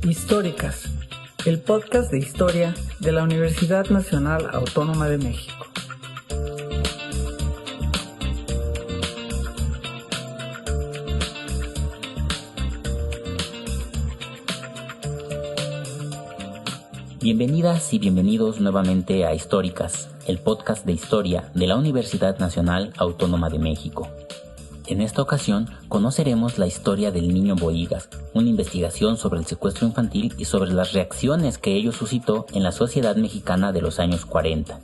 Históricas, el podcast de historia de la Universidad Nacional Autónoma de México. Bienvenidas y bienvenidos nuevamente a Históricas, el podcast de historia de la Universidad Nacional Autónoma de México. En esta ocasión conoceremos la historia del niño Bohigas, una investigación sobre el secuestro infantil y sobre las reacciones que ello suscitó en la sociedad mexicana de los años 40.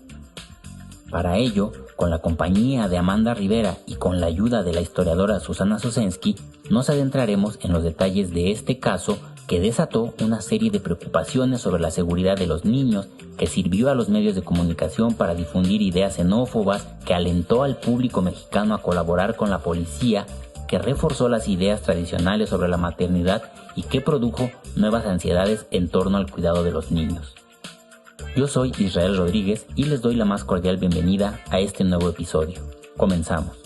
Para ello, con la compañía de Amanda Rivera y con la ayuda de la historiadora Susana Sosensky, nos adentraremos en los detalles de este caso que desató una serie de preocupaciones sobre la seguridad de los niños, que sirvió a los medios de comunicación para difundir ideas xenófobas, que alentó al público mexicano a colaborar con la policía, que reforzó las ideas tradicionales sobre la maternidad y que produjo nuevas ansiedades en torno al cuidado de los niños. Yo soy Israel Rodríguez y les doy la más cordial bienvenida a este nuevo episodio. Comenzamos.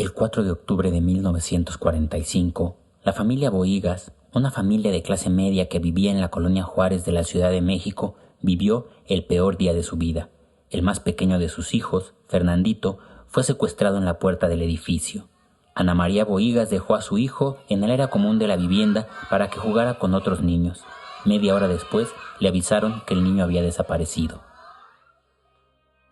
El 4 de octubre de 1945, la familia Bohigas, una familia de clase media que vivía en la colonia Juárez de la Ciudad de México, vivió el peor día de su vida. El más pequeño de sus hijos, Fernandito, fue secuestrado en la puerta del edificio. Ana María Bohigas dejó a su hijo en el área común de la vivienda para que jugara con otros niños. Media hora después, le avisaron que el niño había desaparecido.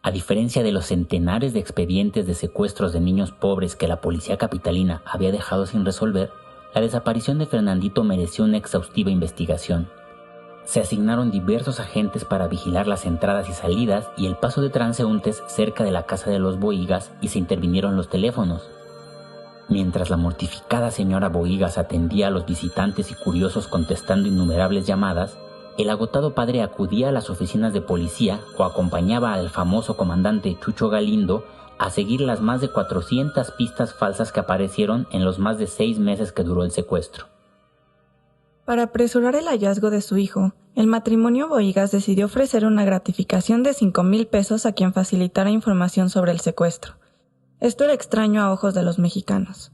A diferencia de los centenares de expedientes de secuestros de niños pobres que la policía capitalina había dejado sin resolver, la desaparición de Fernandito mereció una exhaustiva investigación. Se asignaron diversos agentes para vigilar las entradas y salidas y el paso de transeúntes cerca de la casa de los Bohigas y se intervinieron los teléfonos. Mientras la mortificada señora Bohigas atendía a los visitantes y curiosos contestando innumerables llamadas, el agotado padre acudía a las oficinas de policía o acompañaba al famoso comandante Chucho Galindo a seguir las más de 400 pistas falsas que aparecieron en los más de 6 meses que duró el secuestro. Para apresurar el hallazgo de su hijo, el matrimonio Bohigas decidió ofrecer una gratificación de 5,000 pesos a quien facilitara información sobre el secuestro. Esto era extraño a ojos de los mexicanos.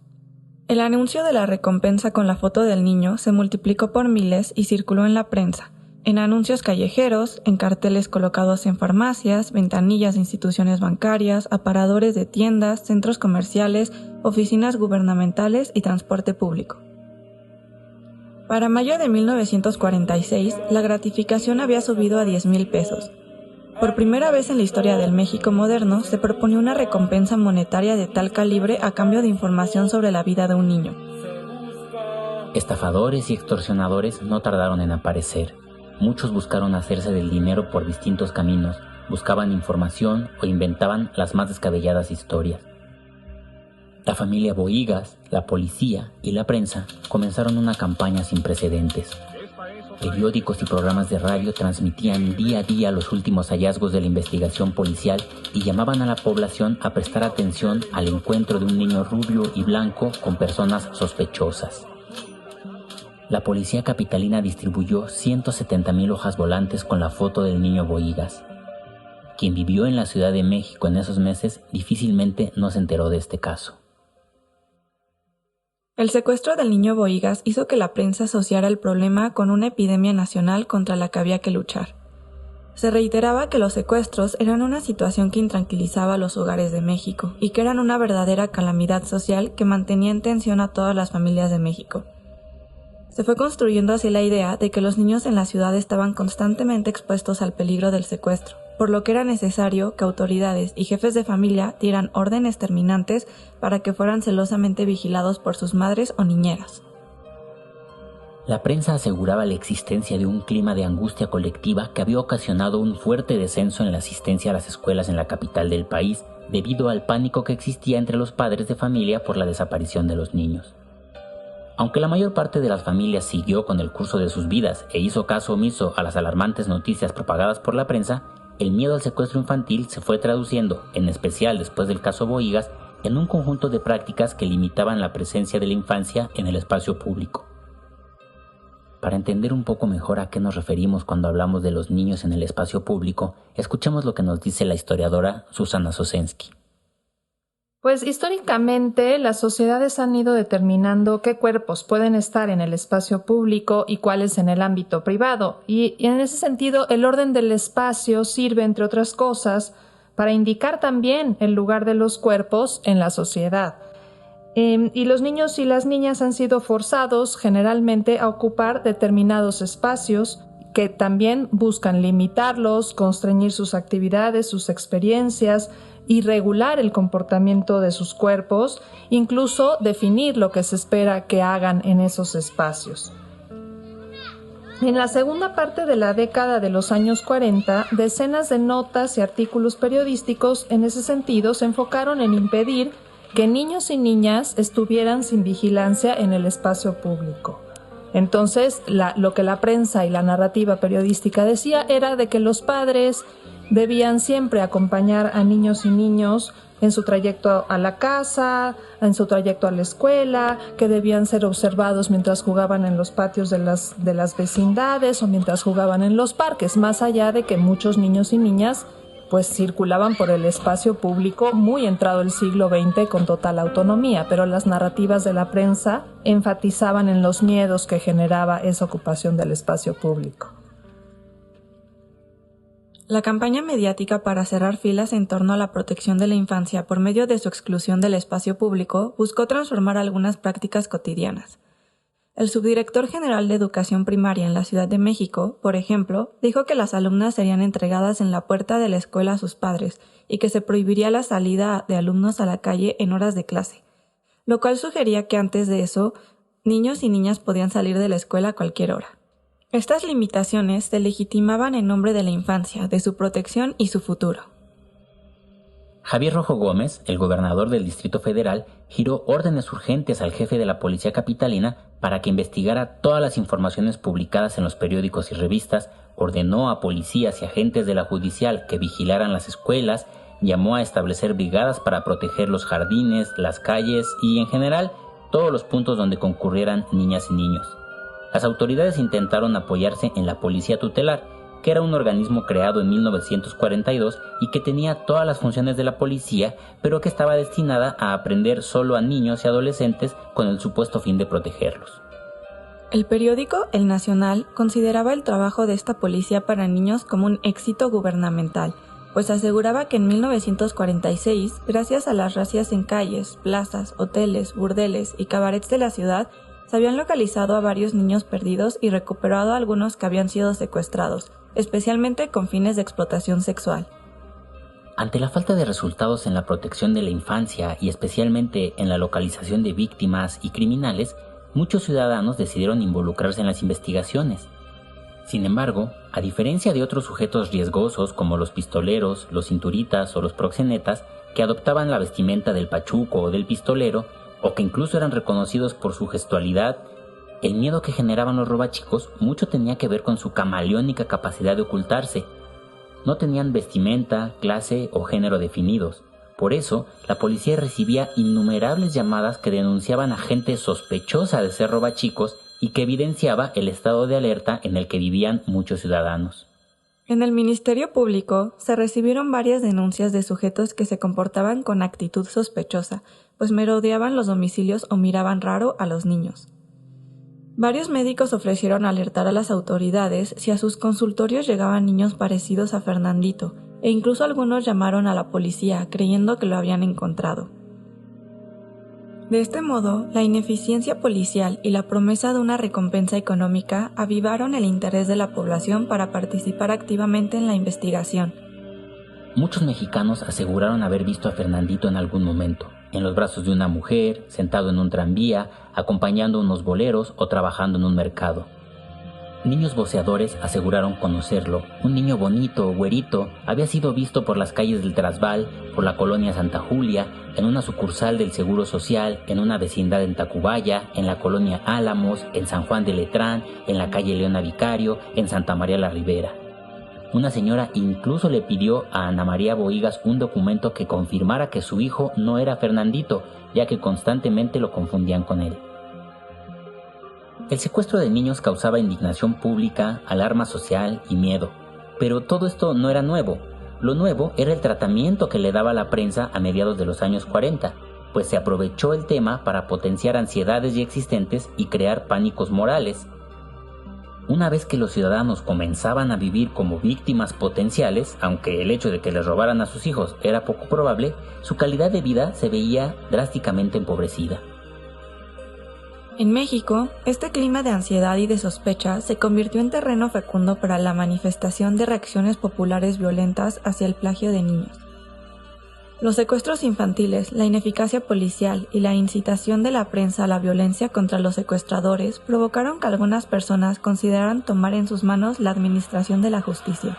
El anuncio de la recompensa con la foto del niño se multiplicó por miles y circuló en la prensa, en anuncios callejeros, en carteles colocados en farmacias, ventanillas de instituciones bancarias, aparadores de tiendas, centros comerciales, oficinas gubernamentales y transporte público. Para mayo de 1946, la gratificación había subido a 10,000 pesos. Por primera vez en la historia del México moderno, se proponía una recompensa monetaria de tal calibre a cambio de información sobre la vida de un niño. Estafadores y extorsionadores no tardaron en aparecer. Muchos buscaron hacerse del dinero por distintos caminos, buscaban información o inventaban las más descabelladas historias. La familia Bohigas, la policía y la prensa comenzaron una campaña sin precedentes. Periódicos y programas de radio transmitían día a día los últimos hallazgos de la investigación policial y llamaban a la población a prestar atención al encuentro de un niño rubio y blanco con personas sospechosas. La policía capitalina distribuyó 170,000 hojas volantes con la foto del niño Bohigas. Quien vivió en la Ciudad de México en esos meses difícilmente no se enteró de este caso. El secuestro del niño Bohigas hizo que la prensa asociara el problema con una epidemia nacional contra la que había que luchar. Se reiteraba que los secuestros eran una situación que intranquilizaba a los hogares de México y que eran una verdadera calamidad social que mantenía en tensión a todas las familias de México. Se fue construyendo así la idea de que los niños en la ciudad estaban constantemente expuestos al peligro del secuestro, por lo que era necesario que autoridades y jefes de familia dieran órdenes terminantes para que fueran celosamente vigilados por sus madres o niñeras. La prensa aseguraba la existencia de un clima de angustia colectiva que había ocasionado un fuerte descenso en la asistencia a las escuelas en la capital del país debido al pánico que existía entre los padres de familia por la desaparición de los niños. Aunque la mayor parte de las familias siguió con el curso de sus vidas e hizo caso omiso a las alarmantes noticias propagadas por la prensa, el miedo al secuestro infantil se fue traduciendo, en especial después del caso Bohigas, en un conjunto de prácticas que limitaban la presencia de la infancia en el espacio público. Para entender un poco mejor a qué nos referimos cuando hablamos de los niños en el espacio público, escuchemos lo que nos dice la historiadora Susana Sosensky. Pues históricamente las sociedades han ido determinando qué cuerpos pueden estar en el espacio público y cuáles en el ámbito privado. Y en ese sentido, el orden del espacio sirve, entre otras cosas, para indicar también el lugar de los cuerpos en la sociedad. Y los niños y las niñas han sido forzados generalmente a ocupar determinados espacios que también buscan limitarlos, constreñir sus actividades, sus experiencias y regular el comportamiento de sus cuerpos, incluso definir lo que se espera que hagan en esos espacios. En la segunda parte de la década de los años 40, decenas de notas y artículos periodísticos en ese sentido se enfocaron en impedir que niños y niñas estuvieran sin vigilancia en el espacio público. Entonces, lo que la prensa y la narrativa periodística decía era de que los padres debían siempre acompañar a niños y niños en su trayecto a la casa, en su trayecto a la escuela, que debían ser observados mientras jugaban en los patios de las vecindades o mientras jugaban en los parques, más allá de que muchos niños y niñas pues circulaban por el espacio público muy entrado el siglo XX con total autonomía, pero las narrativas de la prensa enfatizaban en los miedos que generaba esa ocupación del espacio público. La campaña mediática para cerrar filas en torno a la protección de la infancia por medio de su exclusión del espacio público buscó transformar algunas prácticas cotidianas. El subdirector general de Educación Primaria en la Ciudad de México, por ejemplo, dijo que las alumnas serían entregadas en la puerta de la escuela a sus padres y que se prohibiría la salida de alumnos a la calle en horas de clase, lo cual sugería que antes de eso, niños y niñas podían salir de la escuela a cualquier hora. Estas limitaciones se legitimaban en nombre de la infancia, de su protección y su futuro. Javier Rojo Gómez, el gobernador del Distrito Federal, giró órdenes urgentes al jefe de la Policía Capitalina para que investigara todas las informaciones publicadas en los periódicos y revistas, ordenó a policías y agentes de la judicial que vigilaran las escuelas, llamó a establecer brigadas para proteger los jardines, las calles y, en general, todos los puntos donde concurrieran niñas y niños. Las autoridades intentaron apoyarse en la Policía Tutelar, que era un organismo creado en 1942 y que tenía todas las funciones de la policía, pero que estaba destinada a aprender solo a niños y adolescentes con el supuesto fin de protegerlos. El periódico El Nacional consideraba el trabajo de esta policía para niños como un éxito gubernamental, pues aseguraba que en 1946, gracias a las razias en calles, plazas, hoteles, burdeles y cabarets de la ciudad, se habían localizado a varios niños perdidos y recuperado a algunos que habían sido secuestrados, especialmente con fines de explotación sexual. Ante la falta de resultados en la protección de la infancia y especialmente en la localización de víctimas y criminales, muchos ciudadanos decidieron involucrarse en las investigaciones. Sin embargo, a diferencia de otros sujetos riesgosos como los pistoleros, los cinturitas o los proxenetas, que adoptaban la vestimenta del pachuco o del pistolero, o que incluso eran reconocidos por su gestualidad, el miedo que generaban los robachicos mucho tenía que ver con su camaleónica capacidad de ocultarse. No tenían vestimenta, clase o género definidos. Por eso, la policía recibía innumerables llamadas que denunciaban a gente sospechosa de ser robachicos y que evidenciaba el estado de alerta en el que vivían muchos ciudadanos. En el Ministerio Público se recibieron varias denuncias de sujetos que se comportaban con actitud sospechosa, pues merodeaban los domicilios o miraban raro a los niños. Varios médicos ofrecieron alertar a las autoridades si a sus consultorios llegaban niños parecidos a Fernandito, e incluso algunos llamaron a la policía creyendo que lo habían encontrado. De este modo, la ineficiencia policial y la promesa de una recompensa económica avivaron el interés de la población para participar activamente en la investigación. Muchos mexicanos aseguraron haber visto a Fernandito en algún momento, en los brazos de una mujer, sentado en un tranvía, acompañando unos boleros o trabajando en un mercado. Niños voceadores aseguraron conocerlo. Un niño bonito, güerito, había sido visto por las calles del Trasval, por la colonia Santa Julia, en una sucursal del Seguro Social, en una vecindad en Tacubaya, en la colonia Álamos, en San Juan de Letrán, en la calle Leona Vicario, en Santa María la Ribera. Una señora incluso le pidió a Ana María Bohigas un documento que confirmara que su hijo no era Fernandito, ya que constantemente lo confundían con él. El secuestro de niños causaba indignación pública, alarma social y miedo, pero todo esto no era nuevo. Lo nuevo era el tratamiento que le daba la prensa a mediados de los años 40, pues se aprovechó el tema para potenciar ansiedades ya existentes y crear pánicos morales. Una vez que los ciudadanos comenzaban a vivir como víctimas potenciales, aunque el hecho de que les robaran a sus hijos era poco probable, su calidad de vida se veía drásticamente empobrecida. En México, este clima de ansiedad y de sospecha se convirtió en terreno fecundo para la manifestación de reacciones populares violentas hacia el plagio de niños. Los secuestros infantiles, la ineficacia policial y la incitación de la prensa a la violencia contra los secuestradores provocaron que algunas personas consideraran tomar en sus manos la administración de la justicia.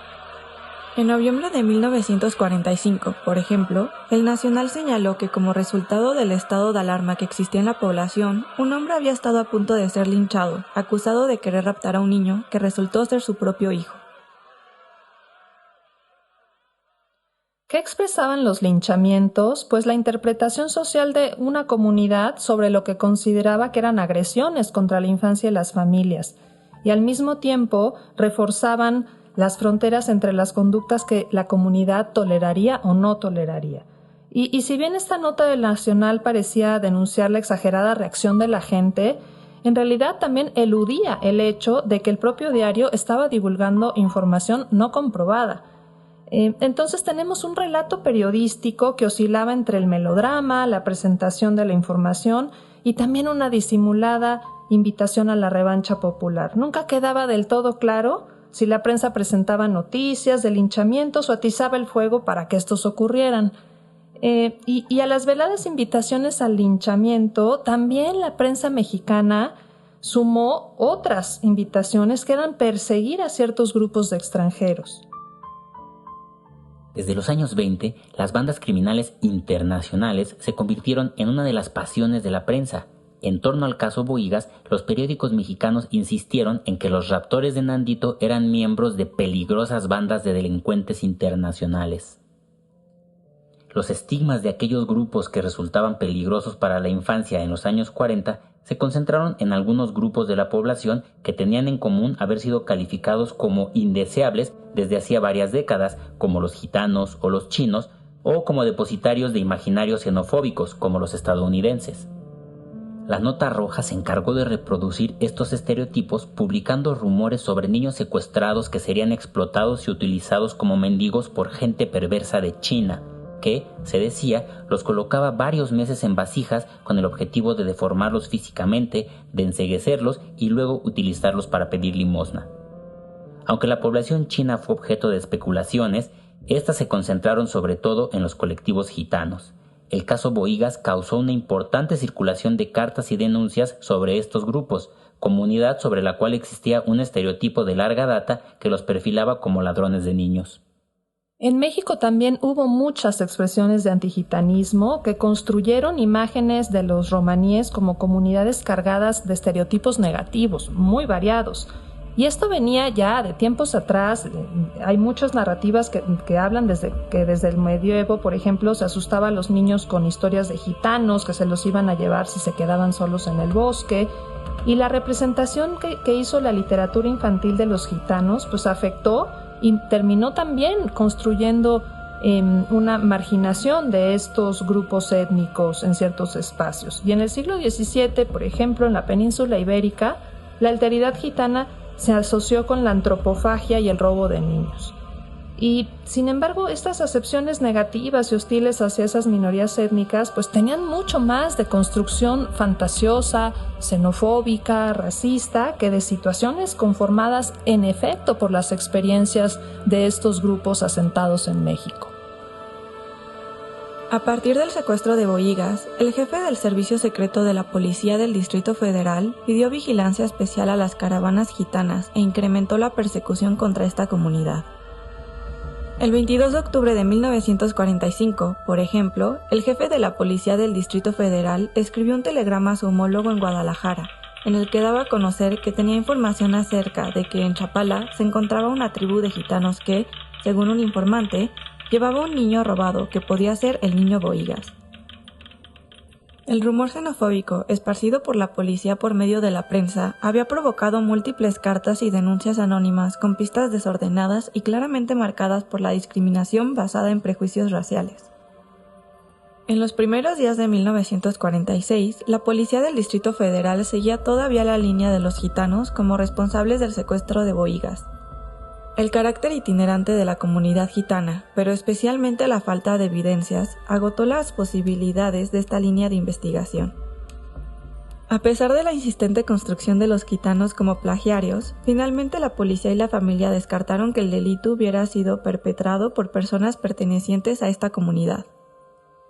En noviembre de 1945, por ejemplo, el Nacional señaló que como resultado del estado de alarma que existía en la población, un hombre había estado a punto de ser linchado, acusado de querer raptar a un niño que resultó ser su propio hijo. ¿Qué expresaban los linchamientos? Pues la interpretación social de una comunidad sobre lo que consideraba que eran agresiones contra la infancia y las familias, y al mismo tiempo reforzaban las fronteras entre las conductas que la comunidad toleraría o no toleraría. Y si bien esta nota del Nacional parecía denunciar la exagerada reacción de la gente, en realidad también eludía el hecho de que el propio diario estaba divulgando información no comprobada. Entonces tenemos un relato periodístico que oscilaba entre el melodrama, la presentación de la información y también una disimulada invitación a la revancha popular. Nunca quedaba del todo claro si la prensa presentaba noticias de linchamientos o atizaba el fuego para que estos ocurrieran. Y a las veladas invitaciones al linchamiento, también la prensa mexicana sumó otras invitaciones que eran perseguir a ciertos grupos de extranjeros. Desde los años 20, las bandas criminales internacionales se convirtieron en una de las pasiones de la prensa. En torno al caso Bohigas, los periódicos mexicanos insistieron en que los raptores de Nandito eran miembros de peligrosas bandas de delincuentes internacionales. Los estigmas de aquellos grupos que resultaban peligrosos para la infancia en los años 40 se concentraron en algunos grupos de la población que tenían en común haber sido calificados como indeseables desde hacía varias décadas, como los gitanos o los chinos, o como depositarios de imaginarios xenofóbicos, como los estadounidenses. La Nota Roja se encargó de reproducir estos estereotipos publicando rumores sobre niños secuestrados que serían explotados y utilizados como mendigos por gente perversa de China, que, se decía, los colocaba varios meses en vasijas con el objetivo de deformarlos físicamente, de enceguecerlos y luego utilizarlos para pedir limosna. Aunque la población china fue objeto de especulaciones, estas se concentraron sobre todo en los colectivos gitanos. El caso Bohigas causó una importante circulación de cartas y denuncias sobre estos grupos, comunidad sobre la cual existía un estereotipo de larga data que los perfilaba como ladrones de niños. En México también hubo muchas expresiones de antigitanismo que construyeron imágenes de los romaníes como comunidades cargadas de estereotipos negativos, muy variados. Y esto venía ya de tiempos atrás. Hay muchas narrativas que hablan desde el medioevo, por ejemplo, se asustaba a los niños con historias de gitanos que se los iban a llevar si se quedaban solos en el bosque. Y la representación que hizo la literatura infantil de los gitanos pues afectó y terminó también construyendo una marginación de estos grupos étnicos en ciertos espacios. Y en el siglo XVII, por ejemplo, en la península ibérica, la alteridad gitana se asoció con la antropofagia y el robo de niños. Y, sin embargo, estas acepciones negativas y hostiles hacia esas minorías étnicas pues tenían mucho más de construcción fantasiosa, xenofóbica, racista, que de situaciones conformadas en efecto por las experiencias de estos grupos asentados en México. A partir del secuestro de Bohigas, el jefe del Servicio Secreto de la Policía del Distrito Federal pidió vigilancia especial a las caravanas gitanas e incrementó la persecución contra esta comunidad. El 22 de octubre de 1945, por ejemplo, el jefe de la Policía del Distrito Federal escribió un telegrama a su homólogo en Guadalajara, en el que daba a conocer que tenía información acerca de que en Chapala se encontraba una tribu de gitanos que, según un informante, llevaba un niño robado que podía ser el niño Bohigas. El rumor xenofóbico, esparcido por la policía por medio de la prensa, había provocado múltiples cartas y denuncias anónimas con pistas desordenadas y claramente marcadas por la discriminación basada en prejuicios raciales. En los primeros días de 1946, la policía del Distrito Federal seguía todavía la línea de los gitanos como responsables del secuestro de Bohigas. El carácter itinerante de la comunidad gitana, pero especialmente la falta de evidencias, agotó las posibilidades de esta línea de investigación. A pesar de la insistente construcción de los gitanos como plagiarios, finalmente la policía y la familia descartaron que el delito hubiera sido perpetrado por personas pertenecientes a esta comunidad.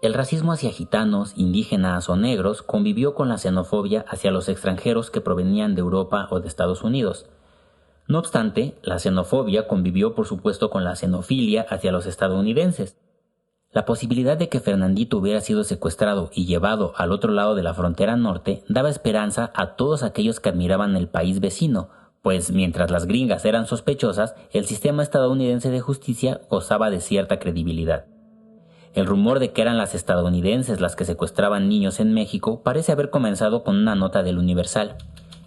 El racismo hacia gitanos, indígenas o negros convivió con la xenofobia hacia los extranjeros que provenían de Europa o de Estados Unidos. No obstante, la xenofobia convivió por supuesto con la xenofilia hacia los estadounidenses. La posibilidad de que Fernandito hubiera sido secuestrado y llevado al otro lado de la frontera norte daba esperanza a todos aquellos que admiraban el país vecino, pues mientras las gringas eran sospechosas, el sistema estadounidense de justicia gozaba de cierta credibilidad. El rumor de que eran las estadounidenses las que secuestraban niños en México parece haber comenzado con una nota del Universal.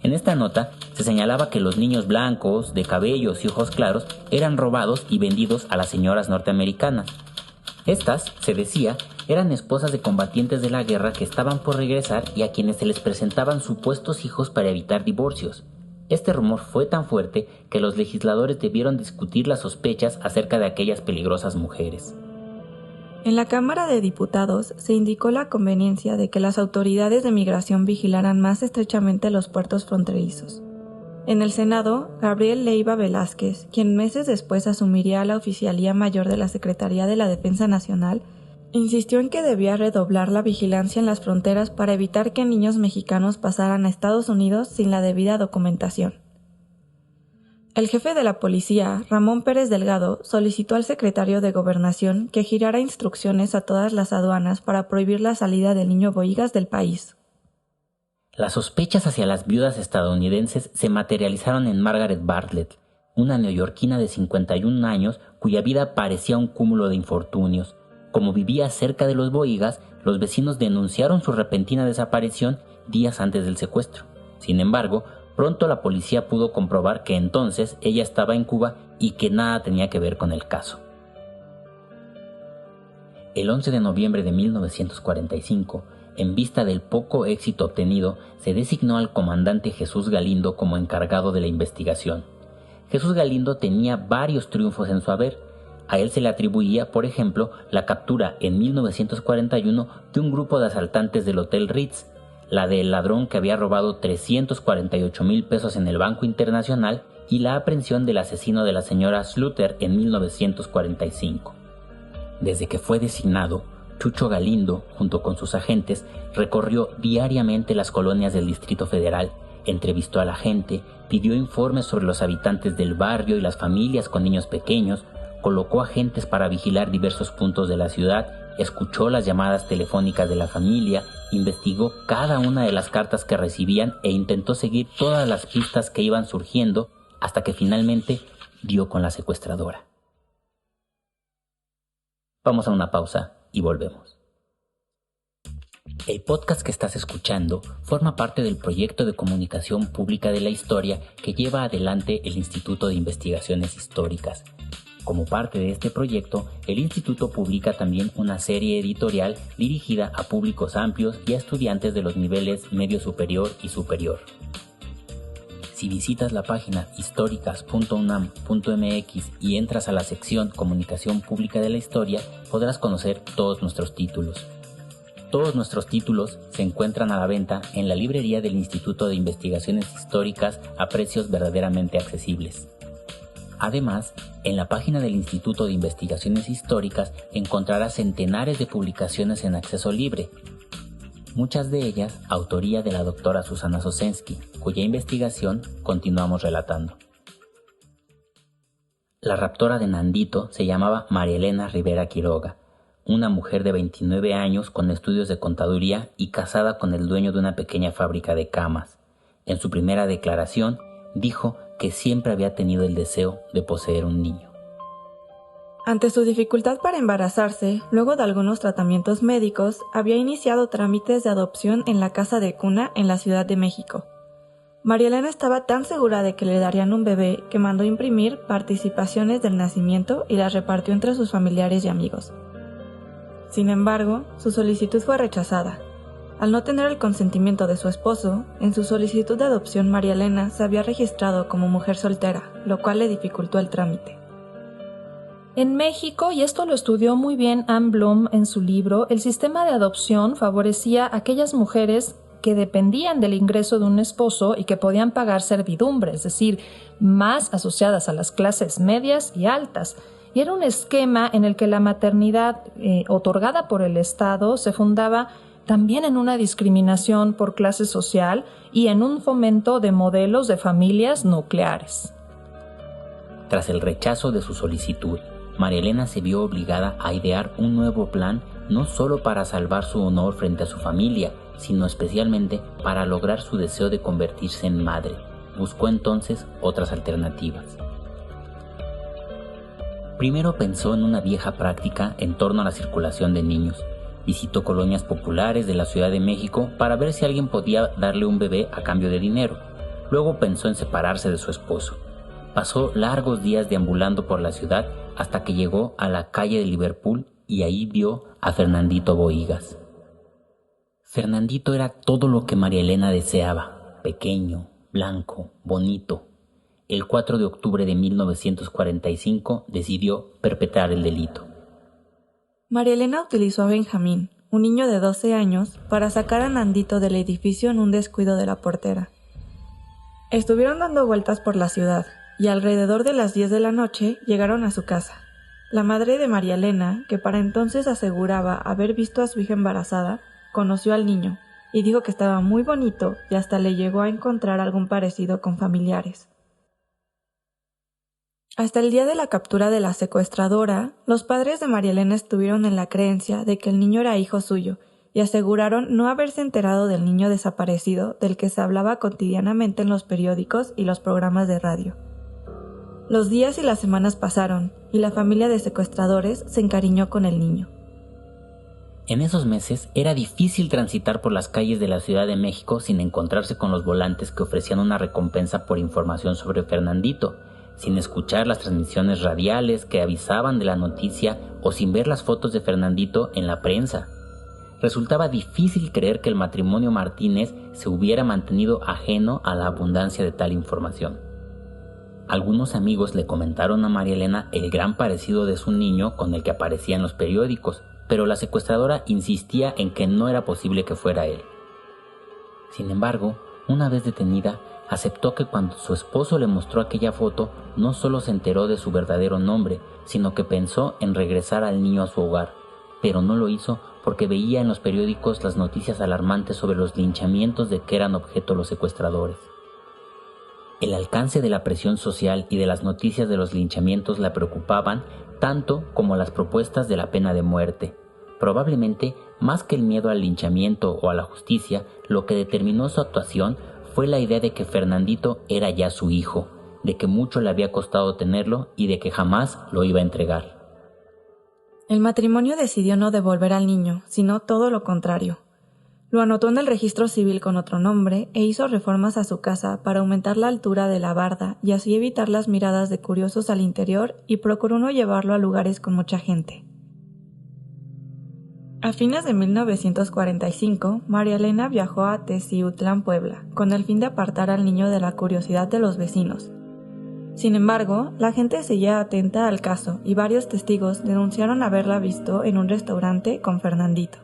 En esta nota se señalaba que los niños blancos, de cabellos y ojos claros, eran robados y vendidos a las señoras norteamericanas. Estas, se decía, eran esposas de combatientes de la guerra que estaban por regresar y a quienes se les presentaban supuestos hijos para evitar divorcios. Este rumor fue tan fuerte que los legisladores debieron discutir las sospechas acerca de aquellas peligrosas mujeres. En la Cámara de Diputados se indicó la conveniencia de que las autoridades de migración vigilaran más estrechamente los puertos fronterizos. En el Senado, Gabriel Leiva Velázquez, quien meses después asumiría la oficialía mayor de la Secretaría de la Defensa Nacional, insistió en que debía redoblar la vigilancia en las fronteras para evitar que niños mexicanos pasaran a Estados Unidos sin la debida documentación. El jefe de la policía, Ramón Pérez Delgado, solicitó al secretario de Gobernación que girara instrucciones a todas las aduanas para prohibir la salida del niño Bohigas del país. Las sospechas hacia las viudas estadounidenses se materializaron en Margaret Bartlett, una neoyorquina de 51 años cuya vida parecía un cúmulo de infortunios. Como vivía cerca de los Bohigas, los vecinos denunciaron su repentina desaparición días antes del secuestro. Sin embargo, pronto la policía pudo comprobar que entonces ella estaba en Cuba y que nada tenía que ver con el caso. El 11 de noviembre de 1945, en vista del poco éxito obtenido, se designó al comandante Jesús Galindo como encargado de la investigación. Jesús Galindo tenía varios triunfos en su haber. A él se le atribuía, por ejemplo, la captura en 1941 de un grupo de asaltantes del Hotel Ritz, la del ladrón que había robado 348,000 pesos en el Banco Internacional y la aprehensión del asesino de la señora Sluter en 1945. Desde que fue designado, Chucho Galindo, junto con sus agentes, recorrió diariamente las colonias del Distrito Federal, entrevistó a la gente, pidió informes sobre los habitantes del barrio y las familias con niños pequeños, colocó agentes para vigilar diversos puntos de la ciudad, escuchó las llamadas telefónicas de la familia, investigó cada una de las cartas que recibían e intentó seguir todas las pistas que iban surgiendo hasta que finalmente dio con la secuestradora. Vamos a una pausa y volvemos. El podcast que estás escuchando forma parte del proyecto de comunicación pública de la historia que lleva adelante el Instituto de Investigaciones Históricas. Como parte de este proyecto, el Instituto publica también una serie editorial dirigida a públicos amplios y a estudiantes de los niveles medio superior y superior. Si visitas la página históricas.unam.mx y entras a la sección Comunicación Pública de la Historia, podrás conocer todos nuestros títulos. Todos nuestros títulos se encuentran a la venta en la librería del Instituto de Investigaciones Históricas a precios verdaderamente accesibles. Además, en la página del Instituto de Investigaciones Históricas encontrarás centenares de publicaciones en acceso libre, muchas de ellas autoría de la doctora Susana Sosensky, cuya investigación continuamos relatando. La raptora de Nandito se llamaba María Elena Rivera Quiroga, una mujer de 29 años con estudios de contaduría y casada con el dueño de una pequeña fábrica de camas. En su primera declaración dijo que siempre había tenido el deseo de poseer un niño. Ante su dificultad para embarazarse, luego de algunos tratamientos médicos, había iniciado trámites de adopción en la casa de cuna en la Ciudad de México. María Elena estaba tan segura de que le darían un bebé que mandó imprimir participaciones del nacimiento y las repartió entre sus familiares y amigos. Sin embargo, su solicitud fue rechazada. Al no tener el consentimiento de su esposo, en su solicitud de adopción María Elena se había registrado como mujer soltera, lo cual le dificultó el trámite. En México, y esto lo estudió muy bien Anne Bloom en su libro, el sistema de adopción favorecía a aquellas mujeres que dependían del ingreso de un esposo y que podían pagar servidumbre, es decir, más asociadas a las clases medias y altas. Y era un esquema en el que la maternidad otorgada por el Estado se fundaba también en una discriminación por clase social y en un fomento de modelos de familias nucleares. Tras el rechazo de su solicitud, María Elena se vio obligada a idear un nuevo plan no solo para salvar su honor frente a su familia, sino especialmente para lograr su deseo de convertirse en madre. Buscó entonces otras alternativas. Primero pensó en una vieja práctica en torno a la circulación de niños. Visitó colonias populares de la Ciudad de México para ver si alguien podía darle un bebé a cambio de dinero. Luego pensó en separarse de su esposo. Pasó largos días deambulando por la ciudad hasta que llegó a la calle de Liverpool y ahí vio a Fernandito Bohigas. Fernandito era todo lo que María Elena deseaba: pequeño, blanco, bonito. El 4 de octubre de 1945 decidió perpetrar el delito. María Elena utilizó a Benjamín, un niño de 12 años, para sacar a Nandito del edificio en un descuido de la portera. Estuvieron dando vueltas por la ciudad y alrededor de las 10 de la noche llegaron a su casa. La madre de María Elena, que para entonces aseguraba haber visto a su hija embarazada, conoció al niño y dijo que estaba muy bonito y hasta le llegó a encontrar algún parecido con familiares. Hasta el día de la captura de la secuestradora, los padres de María Elena estuvieron en la creencia de que el niño era hijo suyo y aseguraron no haberse enterado del niño desaparecido del que se hablaba cotidianamente en los periódicos y los programas de radio. Los días y las semanas pasaron y la familia de secuestradores se encariñó con el niño. En esos meses era difícil transitar por las calles de la Ciudad de México sin encontrarse con los volantes que ofrecían una recompensa por información sobre Fernandito, sin escuchar las transmisiones radiales que avisaban de la noticia o sin ver las fotos de Fernandito en la prensa. Resultaba difícil creer que el matrimonio Martínez se hubiera mantenido ajeno a la abundancia de tal información. Algunos amigos le comentaron a María Elena el gran parecido de su niño con el que aparecía en los periódicos, pero la secuestradora insistía en que no era posible que fuera él. Sin embargo, una vez detenida, aceptó que cuando su esposo le mostró aquella foto, no solo se enteró de su verdadero nombre, sino que pensó en regresar al niño a su hogar, pero no lo hizo porque veía en los periódicos las noticias alarmantes sobre los linchamientos de que eran objeto los secuestradores. El alcance de la presión social y de las noticias de los linchamientos la preocupaban tanto como las propuestas de la pena de muerte. Probablemente, más que el miedo al linchamiento o a la justicia, lo que determinó su actuación fue la idea de que Fernandito era ya su hijo, de que mucho le había costado tenerlo y de que jamás lo iba a entregar. El matrimonio decidió no devolver al niño, sino todo lo contrario. Lo anotó en el registro civil con otro nombre e hizo reformas a su casa para aumentar la altura de la barda y así evitar las miradas de curiosos al interior, y procuró no llevarlo a lugares con mucha gente. A fines de 1945, María Elena viajó a Teciutlán, Puebla, con el fin de apartar al niño de la curiosidad de los vecinos. Sin embargo, la gente seguía atenta al caso y varios testigos denunciaron haberla visto en un restaurante con Fernandito.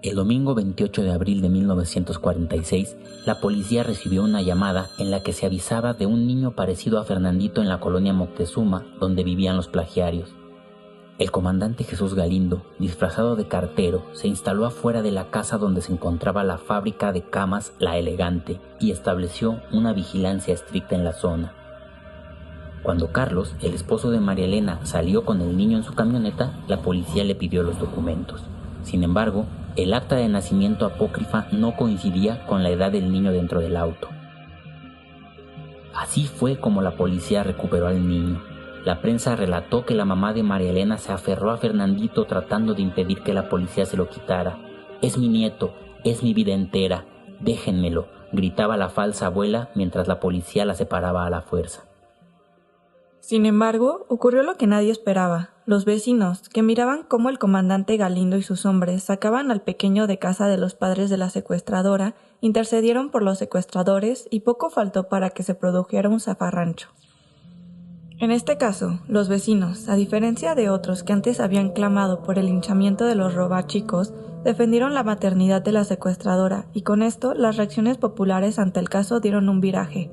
El domingo 28 de abril de 1946, la policía recibió una llamada en la que se avisaba de un niño parecido a Fernandito en la colonia Moctezuma, donde vivían los plagiarios. El comandante Jesús Galindo, disfrazado de cartero, se instaló afuera de la casa donde se encontraba la fábrica de camas La Elegante y estableció una vigilancia estricta en la zona. Cuando Carlos, el esposo de María Elena, salió con el niño en su camioneta, la policía le pidió los documentos. Sin embargo, el acta de nacimiento apócrifa no coincidía con la edad del niño dentro del auto. Así fue como la policía recuperó al niño. La prensa relató que la mamá de María Elena se aferró a Fernandito tratando de impedir que la policía se lo quitara. «Es mi nieto, es mi vida entera, déjenmelo», gritaba la falsa abuela mientras la policía la separaba a la fuerza. Sin embargo, ocurrió lo que nadie esperaba. Los vecinos, que miraban cómo el comandante Galindo y sus hombres sacaban al pequeño de casa de los padres de la secuestradora, intercedieron por los secuestradores y poco faltó para que se produjera un zafarrancho. En este caso, los vecinos, a diferencia de otros que antes habían clamado por el linchamiento de los robachicos, defendieron la maternidad de la secuestradora y con esto las reacciones populares ante el caso dieron un viraje.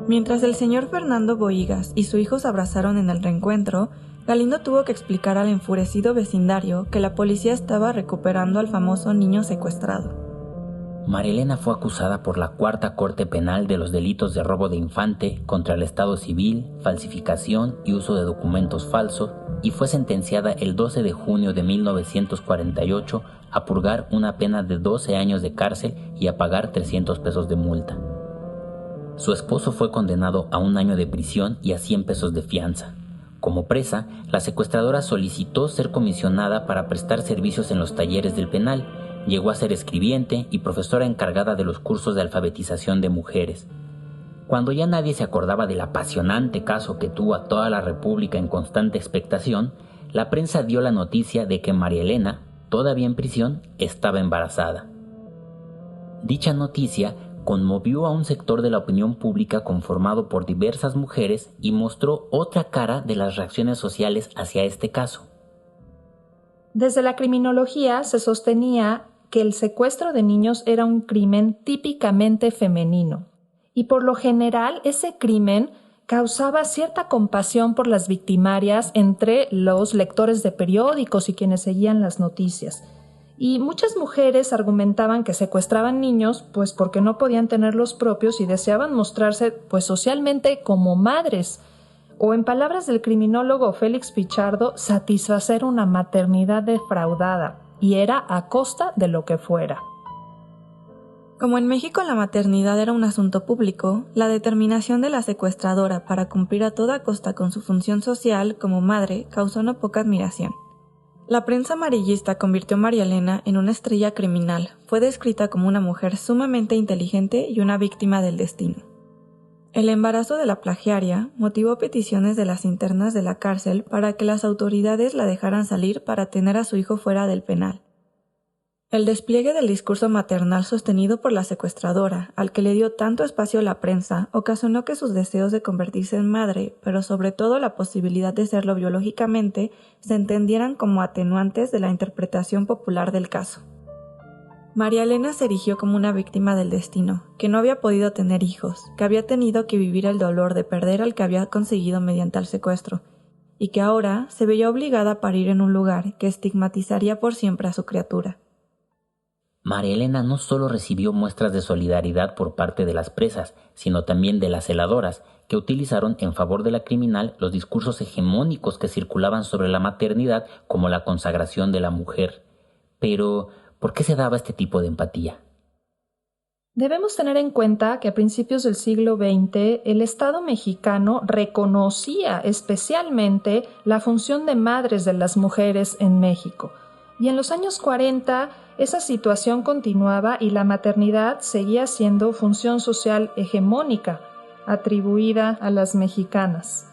Mientras el señor Fernando Bohigas y su hijo se abrazaron en el reencuentro, Galindo tuvo que explicar al enfurecido vecindario que la policía estaba recuperando al famoso niño secuestrado. María Elena fue acusada por la Cuarta Corte Penal de los delitos de robo de infante contra el Estado Civil, falsificación y uso de documentos falsos y fue sentenciada el 12 de junio de 1948 a purgar una pena de 12 años de cárcel y a pagar 300 pesos de multa. Su esposo fue condenado a 1 año de prisión y a 100 pesos de fianza. Como presa, la secuestradora solicitó ser comisionada para prestar servicios en los talleres del penal. Llegó a ser escribiente y profesora encargada de los cursos de alfabetización de mujeres. Cuando ya nadie se acordaba del apasionante caso que tuvo a toda la República en constante expectación, la prensa dio la noticia de que María Elena, todavía en prisión, estaba embarazada. Dicha noticia conmovió a un sector de la opinión pública conformado por diversas mujeres y mostró otra cara de las reacciones sociales hacia este caso. Desde la criminología se sostenía que el secuestro de niños era un crimen típicamente femenino y por lo general ese crimen causaba cierta compasión por las victimarias entre los lectores de periódicos y quienes seguían las noticias. Y muchas mujeres argumentaban que secuestraban niños pues porque no podían tener los propios y deseaban mostrarse pues socialmente como madres, o en palabras del criminólogo Félix Pichardo, satisfacer una maternidad defraudada, y era a costa de lo que fuera. Como en México la maternidad era un asunto público, la determinación de la secuestradora para cumplir a toda costa con su función social como madre causó no poca admiración. La prensa amarillista convirtió a María Elena en una estrella criminal. Fue descrita como una mujer sumamente inteligente y una víctima del destino. El embarazo de la plagiaria motivó peticiones de las internas de la cárcel para que las autoridades la dejaran salir para tener a su hijo fuera del penal. El despliegue del discurso maternal sostenido por la secuestradora, al que le dio tanto espacio la prensa, ocasionó que sus deseos de convertirse en madre, pero sobre todo la posibilidad de serlo biológicamente, se entendieran como atenuantes de la interpretación popular del caso. María Elena se erigió como una víctima del destino, que no había podido tener hijos, que había tenido que vivir el dolor de perder al que había conseguido mediante el secuestro, y que ahora se veía obligada a parir en un lugar que estigmatizaría por siempre a su criatura. María Elena no solo recibió muestras de solidaridad por parte de las presas, sino también de las celadoras, que utilizaron en favor de la criminal los discursos hegemónicos que circulaban sobre la maternidad como la consagración de la mujer. Pero, ¿por qué se daba este tipo de empatía? Debemos tener en cuenta que a principios del siglo XX el Estado mexicano reconocía especialmente la función de madres de las mujeres en México. Y en los años 40 esa situación continuaba y la maternidad seguía siendo función social hegemónica, atribuida a las mexicanas.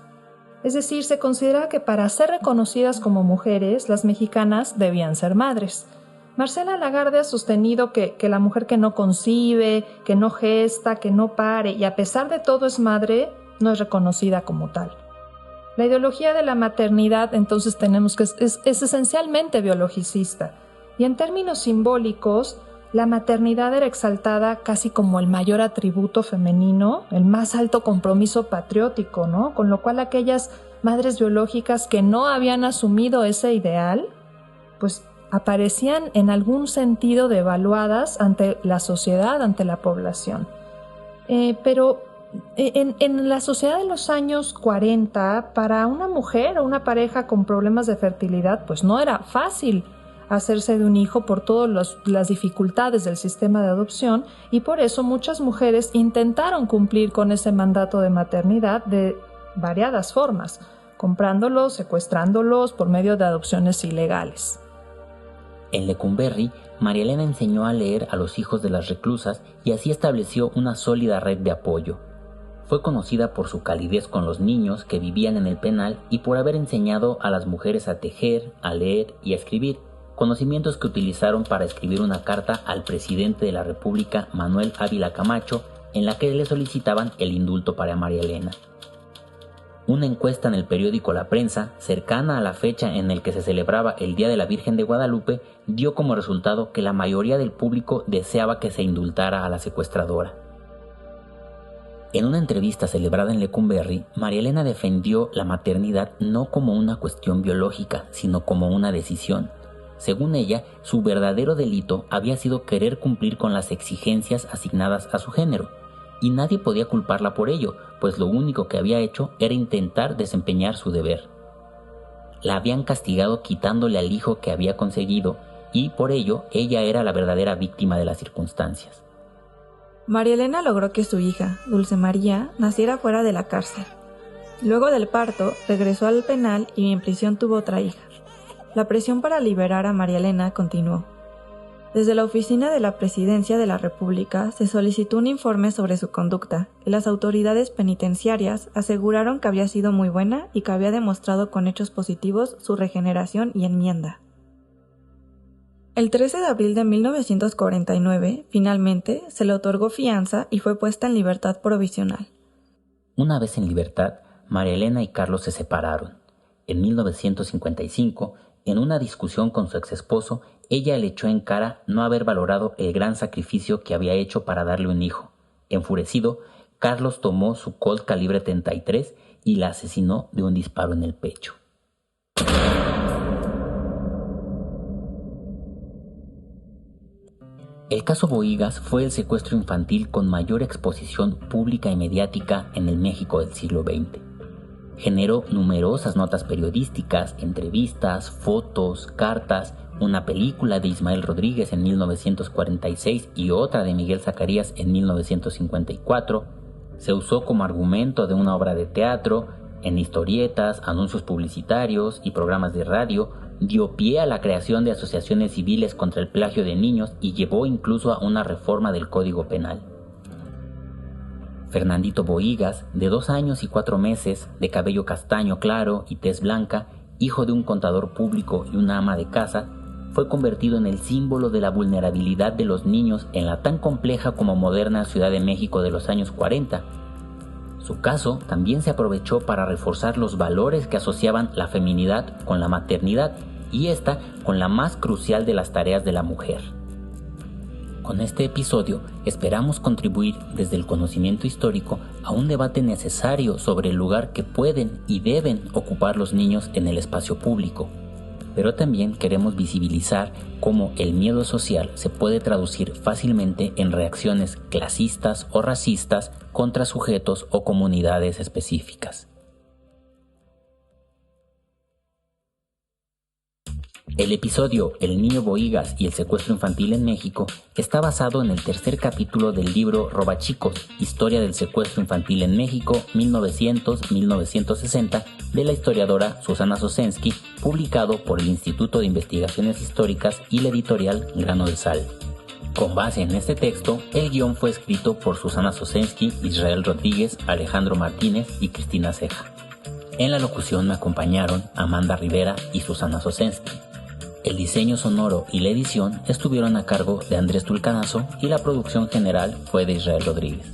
Es decir, se consideraba que para ser reconocidas como mujeres, las mexicanas debían ser madres. Marcela Lagarde ha sostenido que la mujer que no concibe, que no gesta, que no pare y a pesar de todo es madre, no es reconocida como tal. La ideología de la maternidad, entonces tenemos que es esencialmente biologicista y en términos simbólicos, la maternidad era exaltada casi como el mayor atributo femenino, el más alto compromiso patriótico, ¿no? Con lo cual aquellas madres biológicas que no habían asumido ese ideal, pues aparecían en algún sentido devaluadas ante la sociedad, ante la población. Pero en la sociedad de los años 40, para una mujer o una pareja con problemas de fertilidad, pues no era fácil hacerse de un hijo por todas las dificultades del sistema de adopción y por eso muchas mujeres intentaron cumplir con ese mandato de maternidad de variadas formas, comprándolos, secuestrándolos por medio de adopciones ilegales. En Lecumberri, María Elena enseñó a leer a los hijos de las reclusas y así estableció una sólida red de apoyo. Fue conocida por su calidez con los niños que vivían en el penal y por haber enseñado a las mujeres a tejer, a leer y a escribir, conocimientos que utilizaron para escribir una carta al presidente de la República, Manuel Ávila Camacho, en la que le solicitaban el indulto para María Elena. Una encuesta en el periódico La Prensa, cercana a la fecha en la que se celebraba el Día de la Virgen de Guadalupe, dio como resultado que la mayoría del público deseaba que se indultara a la secuestradora. En una entrevista celebrada en Lecumberri, María Elena defendió la maternidad no como una cuestión biológica, sino como una decisión. Según ella, su verdadero delito había sido querer cumplir con las exigencias asignadas a su género, y nadie podía culparla por ello, pues lo único que había hecho era intentar desempeñar su deber. La habían castigado quitándole al hijo que había conseguido, y por ello ella era la verdadera víctima de las circunstancias. María Elena logró que su hija, Dulce María, naciera fuera de la cárcel. Luego del parto, regresó al penal y en prisión tuvo otra hija. La presión para liberar a María Elena continuó. Desde la oficina de la Presidencia de la República se solicitó un informe sobre su conducta y las autoridades penitenciarias aseguraron que había sido muy buena y que había demostrado con hechos positivos su regeneración y enmienda. El 13 de abril de 1949, finalmente, se le otorgó fianza y fue puesta en libertad provisional. Una vez en libertad, María Elena y Carlos se separaron. En 1955, en una discusión con su exesposo, ella le echó en cara no haber valorado el gran sacrificio que había hecho para darle un hijo. Enfurecido, Carlos tomó su Colt calibre 33 y la asesinó de un disparo en el pecho. El caso Bohigas fue el secuestro infantil con mayor exposición pública y mediática en el México del siglo XX. Generó numerosas notas periodísticas, entrevistas, fotos, cartas, una película de Ismael Rodríguez en 1946 y otra de Miguel Zacarías en 1954. Se usó como argumento de una obra de teatro, en historietas, anuncios publicitarios y programas de radio. Dio pie a la creación de asociaciones civiles contra el plagio de niños y llevó incluso a una reforma del Código Penal. Fernandito Bohigas, de 2 años y 4 meses, de cabello castaño claro y tez blanca, hijo de un contador público y una ama de casa, fue convertido en el símbolo de la vulnerabilidad de los niños en la tan compleja como moderna Ciudad de México de los años 40. Su caso también se aprovechó para reforzar los valores que asociaban la feminidad con la maternidad y esta con la más crucial de las tareas de la mujer. Con este episodio esperamos contribuir desde el conocimiento histórico a un debate necesario sobre el lugar que pueden y deben ocupar los niños en el espacio público. Pero también queremos visibilizar cómo el miedo social se puede traducir fácilmente en reacciones clasistas o racistas contra sujetos o comunidades específicas. El episodio El niño Bohigas y el secuestro infantil en México está basado en el tercer capítulo del libro Robachicos, Historia del secuestro infantil en México 1900-1960 de la historiadora Susana Sosensky, publicado por el Instituto de Investigaciones Históricas y la editorial Grano de Sal. Con base en este texto, el guión fue escrito por Susana Sosensky, Israel Rodríguez, Alejandro Martínez y Cristina Ceja. En la locución me acompañaron Amanda Rivera y Susana Sosensky. El diseño sonoro y la edición estuvieron a cargo de Andrés Tulcanazo y la producción general fue de Israel Rodríguez.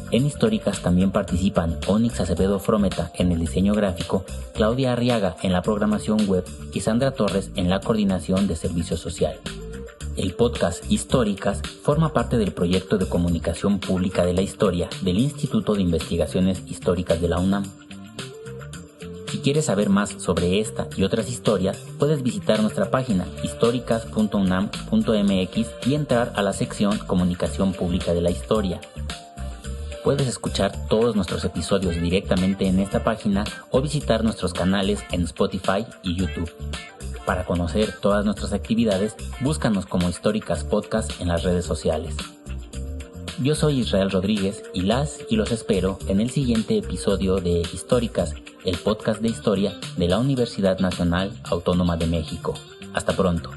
En Históricas también participan Onyx Acevedo Frometa en el diseño gráfico, Claudia Arriaga en la programación web y Sandra Torres en la coordinación de servicio social. El podcast Históricas forma parte del proyecto de comunicación pública de la historia del Instituto de Investigaciones Históricas de la UNAM. Si quieres saber más sobre esta y otras historias, puedes visitar nuestra página históricas.unam.mx y entrar a la sección Comunicación Pública de la Historia. Puedes escuchar todos nuestros episodios directamente en esta página o visitar nuestros canales en Spotify y YouTube. Para conocer todas nuestras actividades, búscanos como Históricas Podcast en las redes sociales. Yo soy Israel Rodríguez y las y los espero en el siguiente episodio de Históricas, el podcast de historia de la Universidad Nacional Autónoma de México. Hasta pronto.